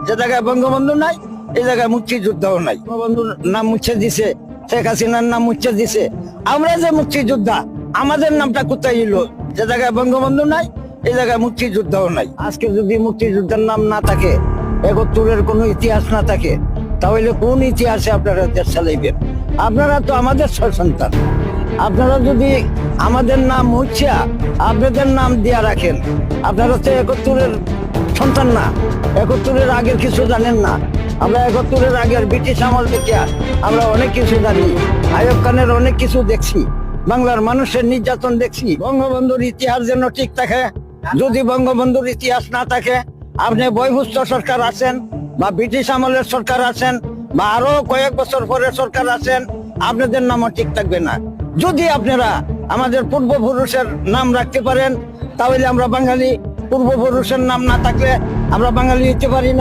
যে জায়গায় বঙ্গবন্ধু নাই এই জায়গায় মুক্তিযোদ্ধাও নাই। বঙ্গবন্ধুর নাম মুছে দিছে, শেখ হাসিনার নাম মুছে দিছে। আমরা যে মুক্তিযোদ্ধা, আমাদের নামটা কোথায় এলো? যে জায়গায় বঙ্গবন্ধু নাই এই জায়গায় মুক্তিযোদ্ধাও নাই। আজকে যদি মুক্তিযোদ্ধার নাম না থাকে, ৭১-এর কোনো ইতিহাস না থাকে, তাহলে কোন ইতিহাসে আপনারা দেশ চালাইবেন? আপনারা তো আমাদের সন্তান। আপনারা যদি আমাদের নাম মুছে আপনাদের নাম দিয়া রাখেন, আপনারা তো ৭১-এর সন্তান না, ৭১-এর আগের কিছু জানেন না। আমরা ৭১-এর আগের ব্রিটিশ আমল থেকে আমরা অনেক কিছু জানি। আইয়ুব খানের অনেক কিছু দেখছি, বাংলার মানুষের নির্যাতন দেখছি। বঙ্গবন্ধুর ইতিহাস যেন ঠিক থাকে। যদি বঙ্গবন্ধুর ইতিহাস না থাকে, আপনি বহিঃভূত সরকার আছেন বা ব্রিটিশ আমলের সরকার আছেন বা আরো কয়েক বছর পরে সরকার আছেন, আপনাদের নামও ঠিক থাকবে না। যদি আপনারা আমাদের পূর্বপুরুষের নাম রাখতে পারেন, তাহলে আমরা বাঙালি। পূর্বপুরুষের নাম না থাকলে আমরা বাঙালি হতে পারি না।